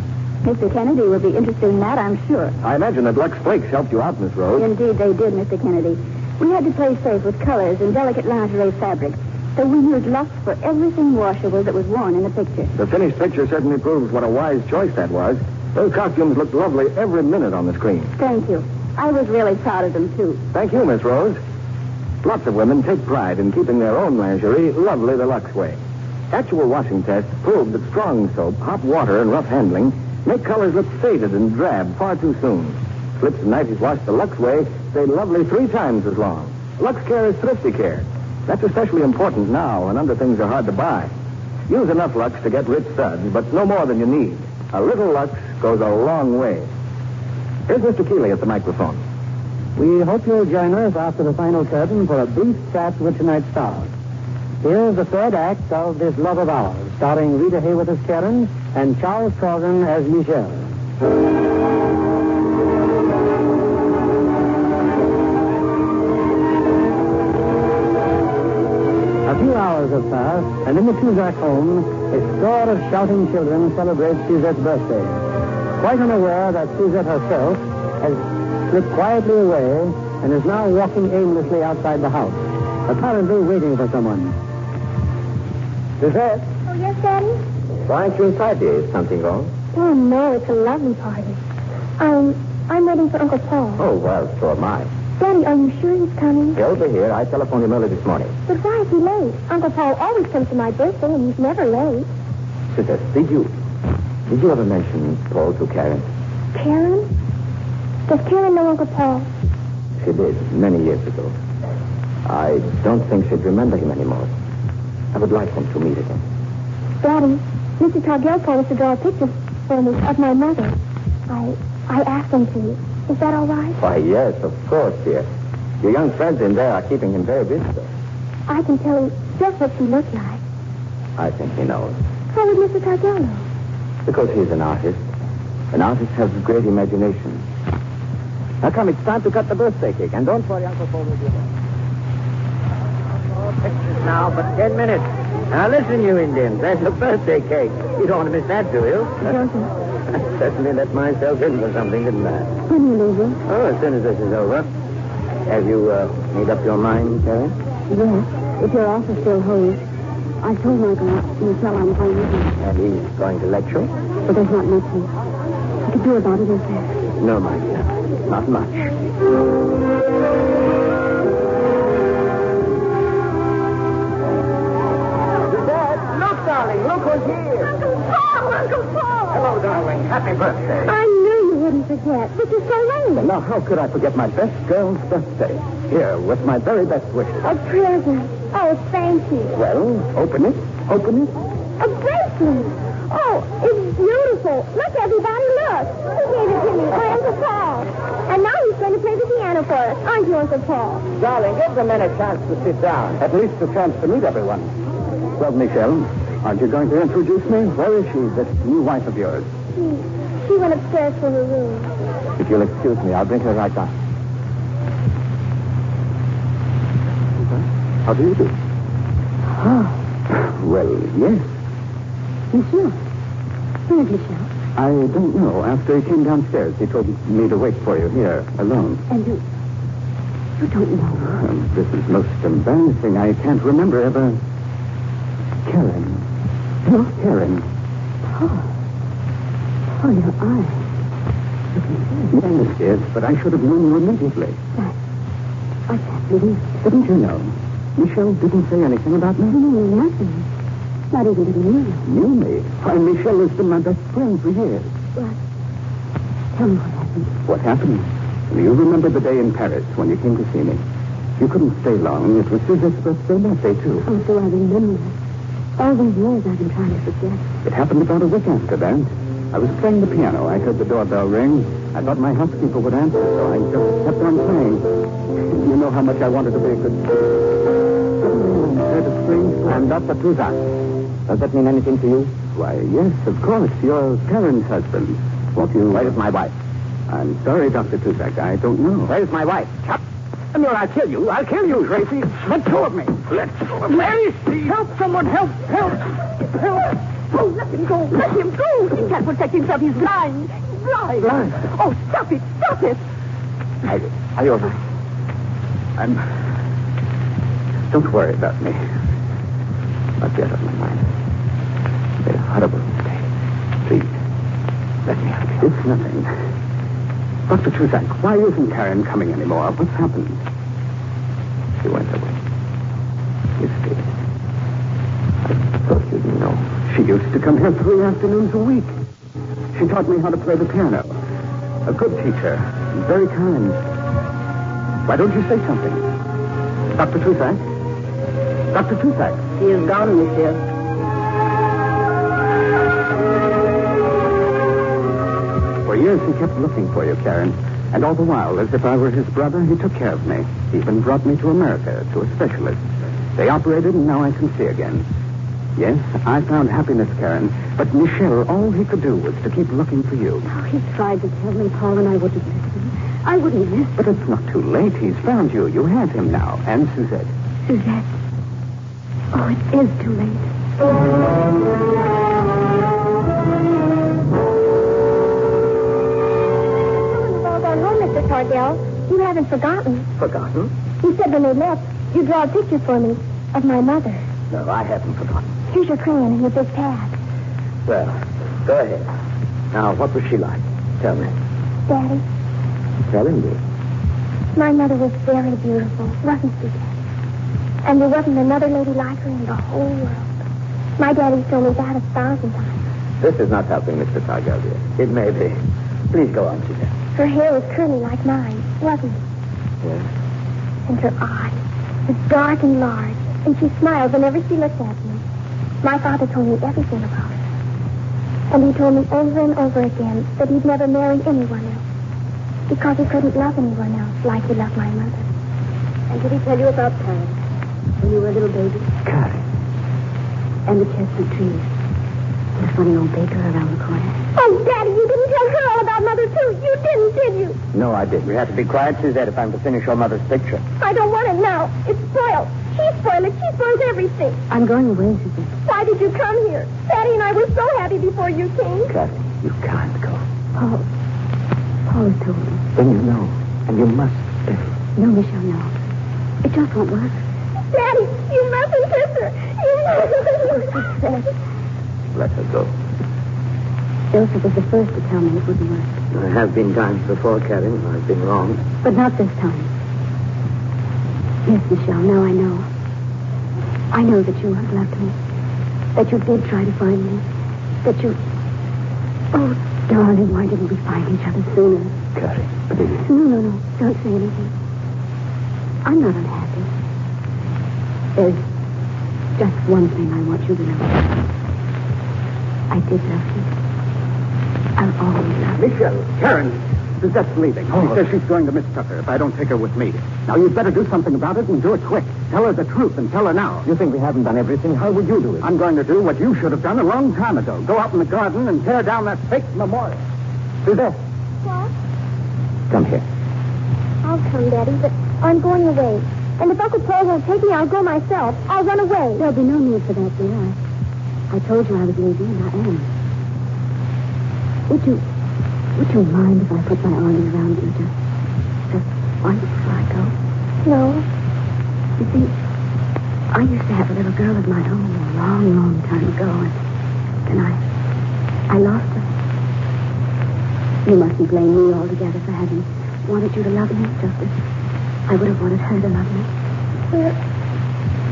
Mr. Kennedy will be interested in that, I'm sure. I imagine that Lux Flakes helped you out, Miss Rose. Indeed, they did, Mr. Kennedy. We had to play safe with colors and delicate lingerie fabrics. So we used Lux for everything washable that was worn in the picture. The finished picture certainly proves what a wise choice that was. Those costumes looked lovely every minute on the screen. Thank you. I was really proud of them, too. Thank you, Miss Rose. Lots of women take pride in keeping their own lingerie lovely the Lux way. Actual washing tests proved that strong soap, hot water, and rough handling make colors look faded and drab far too soon. Slips and nighties washed the Lux way stay lovely 3 times as long. Lux Care is thrifty care. That's especially important now when under things are hard to buy. Use enough Lux to get rich suds, but no more than you need. A little Lux goes a long way. Here's Mr. Keeley at the microphone. We hope you'll join us after the final curtain for a brief chat with tonight's stars. Here's the third act of This Love of Ours, starring Rita Hayworth as Karen and Charles Corgan as Michelle. A few hours have passed, and in the Tuzak home, a score of shouting children celebrate Suzette's birthday. Quite unaware that Suzette herself has slipped quietly away and is now walking aimlessly outside the house, apparently waiting for someone. Suzette? Oh, yes, Daddy? Why aren't you inside, dear? Is something wrong? Oh, no, it's a lovely party. I'm waiting for Uncle Paul. Oh, well, so am I. Daddy, are you sure he's coming? He'll be here. I telephoned him early this morning. But why is he late? Uncle Paul always comes to my birthday, and he's never late. Suzette, did you ever mention Paul to Karen? Karen? Does Karen know Uncle Paul? She did, many years ago. I don't think she'd remember him anymore. I would like them to meet again. Daddy, Mr. Targell told us to draw a picture for me of my mother. I asked him to. Is that all right? Why, yes, of course, dear. Your young friends in there are keeping him very busy, though. I can tell him just what she looked like. I think he knows. How would Mr. Targell know? Because he's an artist. An artist has a great imagination. Now, come, it's time to cut the birthday cake. And don't worry, Uncle Paul will be there. Pictures now, but 10 minutes. Now, listen, you Indians. There's the birthday cake. You don't want to miss that, do you? Joseph, I certainly let myself in for something, didn't I? when are you leaving? Oh, as soon as this is over. Have you made up your mind, Karen? Yes, if your offer still holds. I told Michael Michelle I'm going with him, And he's going to lecture? but there's not much I could do about it, is there? No, my dear. Not much. Look, darling. Look who's here. Uncle Paul! Uncle Paul! Hello, darling. Happy birthday. I knew you wouldn't forget, but you're so late. Now, how could I forget my best girl's birthday? Here, with my very best wishes. A present. Oh, thank you. Well, open it. Open it. A bracelet. Oh, it's beautiful. Look, everybody, look. He gave it to me for Uncle Paul. And now he's going to play the piano for us, aren't you, Uncle Paul? Darling, give the men a chance to sit down. At least a chance to meet everyone. Well, Michelle, aren't you going to introduce me? Where is she, this new wife of yours? She went upstairs to her room. If you'll excuse me, I'll bring her right down. How do you do? Oh, Well, yes. Michelle. Where's Michelle? I don't know. After he came downstairs, he told me to wait for you here, alone. And you don't know. This is most embarrassing. I can't remember ever... Karen. No? Karen. Oh, your eyes. Yes, yes, but I should have known you immediately. I can't believe it. Didn't you know? Michelle didn't say anything about me. Nothing. Not even that he knew you. Knew me? Why, Michelle has been my best friend for years. What? Tell me what happened. What happened? Do you remember the day in Paris when you came to see me? You couldn't stay long. It was Suzette's birthday that day, too. Oh, so I remember. All these years I've been trying to forget. It happened about a week after that. I was playing the piano. I heard the doorbell ring. I thought my housekeeper would answer, so I just kept on playing. You know how much I wanted to be a good student. Heard a strange... I'm Dr. Tuzak. Does that mean anything to you? Why, yes, of course. You're Karen's husband. Won't you... Where is my wife? I'm sorry, Dr. Tuzak. I don't know. Where is my wife? No, I'll kill you. I'll kill you, Tracy. Let go of me. Let go of me. Where is she? Help, someone. Help. Help. Help. Oh, let him go. Let him go. He can't protect himself. He's blind. Blind. Blind? Oh, stop it. Stop it. Are you all right? Don't worry about me. I'll get out of my mind. It's a horrible mistake. Please, let me help you. It's nothing. Dr. Trusak, why isn't Karen coming anymore? What's happened? She went away. You see. I thought you didn't know. She used to come here 3 afternoons a week. She taught me how to play the piano. A good teacher. Very kind. Why don't you say something? Dr. Trusak? Dr. Trusak? He is gone, monsieur. For years he kept looking for you, Karen. And all the while, as if I were his brother, he took care of me. He even brought me to America, to a specialist. They operated, and now I can see again. Yes, I found happiness, Karen. But Michel, all he could do was to keep looking for you. Oh, he tried to tell me, Paul, and I wouldn't listen. I wouldn't listen. But it's not too late. He's found you. You have him now. And Suzette. Suzette. Oh, it is too late. Mr. Tardell, you haven't forgotten. Forgotten? You said when they left, you'd draw a picture for me of my mother. No, I haven't forgotten. Here's your crayon and your big pad. Well, go ahead. Now, what was she like? Tell me. Daddy, Telling me. my mother was very beautiful, wasn't she, Daddy? And there wasn't another lady like her in the whole world. My daddy's told me that 1,000 times. This is not helping, Mr. Tardell, dear. It may be. Please go on, Suzette. Her hair was curly like mine, wasn't it? Yes? And her eyes was dark and large, and she smiled whenever she looked at me. My father told me everything about her. And he told me over and over again that he'd never marry anyone else, because he couldn't love anyone else like he loved my mother. And did he tell you about Karen when you were a little baby? Karen. And the chestnut trees. The funny old baker around the corner. Oh, Daddy, you didn't tell her all about Mother, too. You didn't, did you? No, I didn't. You have to be quiet, Suzette, if I'm to finish your mother's picture. I don't want it now. It's spoiled. She spoiled it. She spoils everything. I'm going away, Suzette. Why did you come here? Daddy and I were so happy before you came. Karen, you can't go. Paul has told me. Then you know, and you must stay. No, Michelle, no. It just won't work. Daddy, you mustn't kiss her. You mustn't. Let her go. Joseph was the first to tell me it wouldn't work. There have been times before, Karen, when I've been wrong. But not this time. Yes, Michelle, now I know. I know that you have loved me. That you did try to find me. That you... Oh, darling, why didn't we find each other sooner? Karen, please. No. Don't say anything. I'm not unhappy. There's just one thing I want you to know. I did love you. I'll always love you. Michelle, Karen, Suzette's leaving. She says she's going to Miss Tucker if I don't take her with me. Now, you'd better do something about it and do it quick. Tell her the truth and tell her now. You think we haven't done everything? How would you do it? I'm going to do what you should have done a long time ago. Go out in the garden and tear down that fake memorial. Suzette. What? Come here. I'll come, Daddy, but I'm going away. And if Uncle Paul won't take me, I'll go myself. I'll run away. There'll be no need for that, dear. I told you I was leaving, and I am. Would you mind if I put my arms around you just once before I go? No. You see, I used to have a little girl of my own a long time ago, and I lost her. You mustn't blame me altogether for having wanted you to love me just as I would have wanted her to love me.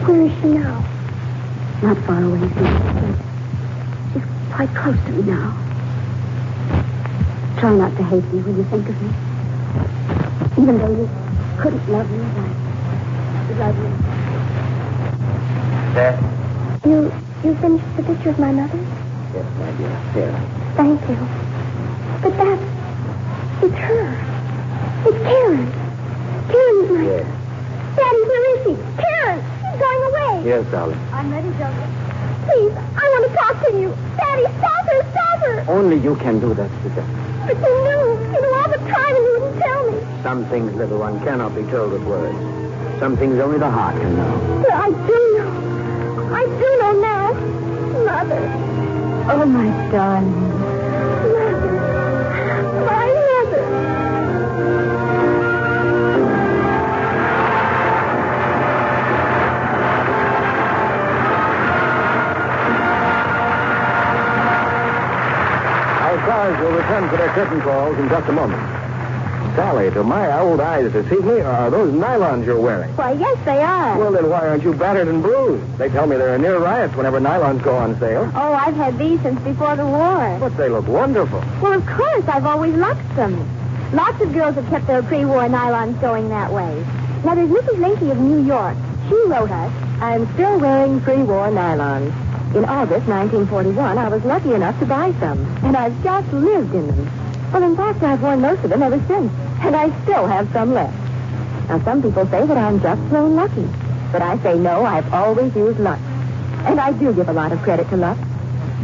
Where is she now? Not far away, she's quite close to me now. Try not to hate me when you think of me. Even though you couldn't love me as I love you. There. You finished the picture of my mother? Yes, my dear. Here. Thank you. But it's her. It's Karen. Karen is my... Yes. Daddy, where is she? Karen, she's going away. Yes, darling. I'm ready, Joseph. Please, I want to talk to you. Daddy, stop her. Only you can do that, Suzette. But you knew all the time and you wouldn't tell me. Some things, little one, cannot be told with words. Some things only the heart can know. But I do know. I do know now. Mother. Oh, my darling. My mother. Our stars will return for their curtain calls in just a moment. Sally, do my old eyes deceive me, or are those nylons you're wearing? Why, yes, they are. Well, then why aren't you battered and bruised? They tell me there are near riots whenever nylons go on sale. Oh, I've had these since before the war. But they look wonderful. Well, of course, I've always loved them. Lots of girls have kept their pre-war nylons going that way. Now, there's Mrs. Linky of New York. She wrote us, I'm still wearing pre-war nylons. In August 1941, I was lucky enough to buy some, and I've just lived in them. Well, in fact, I've worn most of them ever since, and I still have some left. Now, some people say that I'm just plain lucky, but I say no, I've always used Lux. And I do give a lot of credit to Lux.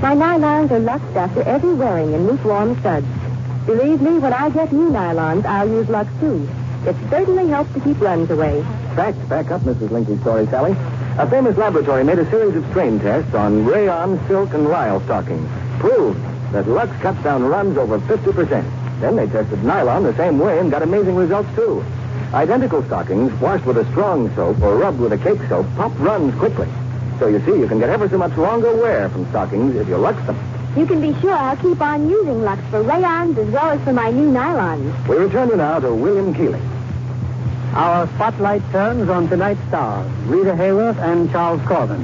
My nylons are Luxed after every wearing in lukewarm studs. Believe me, when I get new nylons, I'll use Lux, too. It certainly helps to keep runs away. Facts back up Mrs. Linky's story, Sally. A famous laboratory made a series of strain tests on rayon, silk, and lisle stockings. Proved that Lux cuts down runs over 50%. Then they tested nylon the same way and got amazing results, too. Identical stockings, washed with a strong soap or rubbed with a cake soap, pop runs quickly. So you see, you can get ever so much longer wear from stockings if you Lux them. You can be sure I'll keep on using Lux for rayons as well as for my new nylons. We return you now to William Keighley. Our spotlight turns on tonight's stars, Rita Hayworth and Charles Corbin,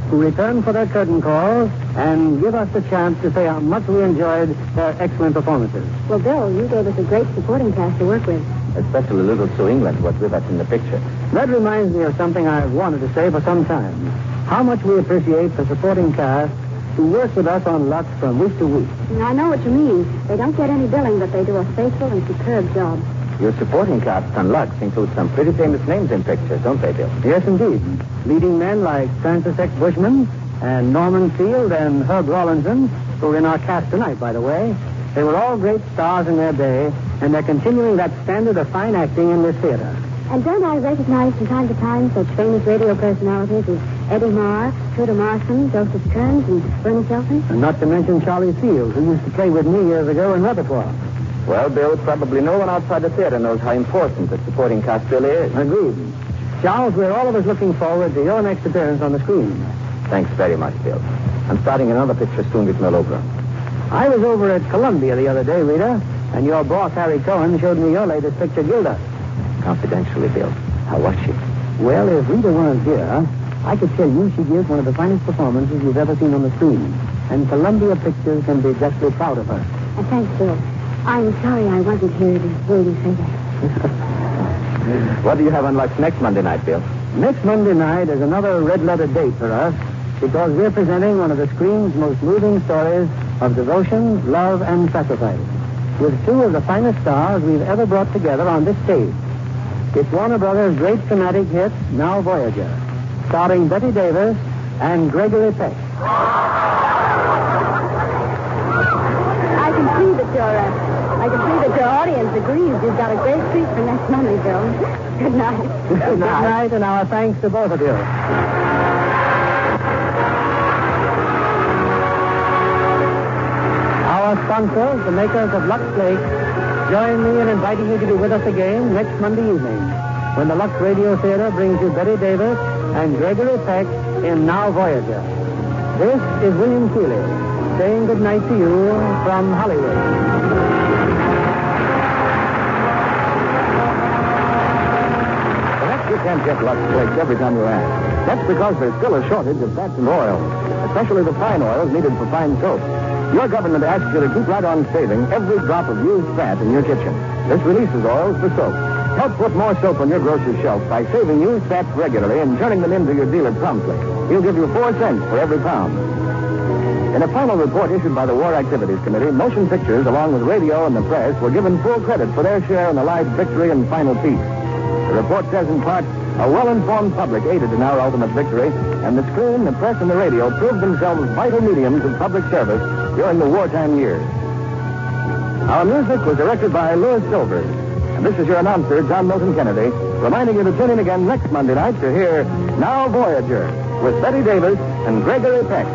who return for their curtain calls and give us the chance to say how much we enjoyed their excellent performances. Well, Bill, you gave us a great supporting cast to work with. Especially little Sue England was with us in the picture. That reminds me of something I've wanted to say for some time. How much we appreciate the supporting cast who work with us on Lux from week to week. I know what you mean. They don't get any billing, but they do a faithful and superb job. Your supporting cast on Lux includes some pretty famous names in pictures, don't they, Bill? Yes, indeed. Leading men like Francis X. Bushman and Norman Field and Herb Rawlinson, who are in our cast tonight, by the way. They were all great stars in their day, and they're continuing that standard of fine acting in this theater. And don't I recognize from time to time such famous radio personalities as Eddie Marr, Tudor Marson, Joseph Kearns, and Bernie Shelton? And not to mention Charlie Field, who used to play with me years ago in repertoire. Well, Bill, probably no one outside the theater knows how important the supporting cast really is. Agreed. Charles, we're all of us looking forward to your next appearance on the screen. Thanks very much, Bill. I'm starting another picture soon with Melobra. I was over at Columbia the other day, Rita, and your boss, Harry Cohen, showed me your latest picture, Gilda. Confidentially, Bill. How was she? Well, if Rita weren't here, I could tell you she gives one of the finest performances you've ever seen on the screen. And Columbia Pictures can be justly proud of her. Thanks, Bill. I'm sorry I wasn't here to hear you say that. What do you have on Lux next Monday night, Bill? Next Monday night is another red-letter date for us because we're presenting one of the screen's most moving stories of devotion, love, and sacrifice with two of the finest stars we've ever brought together on this stage. It's Warner Brothers' great dramatic hit, Now Voyager, starring Betty Davis and Gregory Peck. I can see that your audience agrees you've got a great treat for next Monday, Bill. Good night. Good night, and our thanks to both of you. Our sponsors, the makers of Lux Flakes, join me in inviting you to be with us again next Monday evening when the Lux Radio Theater brings you Betty Davis and Gregory Peck in Now Voyager. This is William Keighley saying good night to you from Hollywood. Perhaps you can't get Lux Flakes every time you ask. That's because there's still a shortage of fats and oils, especially the fine oils needed for fine soap. Your government asks you to keep right on saving every drop of used fat in your kitchen. This releases oils for soap. Help put more soap on your grocery shelf by saving used fats regularly and turning them into your dealer promptly. He'll give you 4 cents for every pound. In a final report issued by the War Activities Committee, motion pictures, along with radio and the press, were given full credit for their share in Allied victory and final peace. The report says, in part, a well-informed public aided in our ultimate victory, and the screen, the press, and the radio proved themselves vital mediums of public service during the wartime years. Our music was directed by Louis Silvers. And this is your announcer, John Milton Kennedy, reminding you to tune in again next Monday night to hear Now Voyager with Betty Davis and Gregory Peck.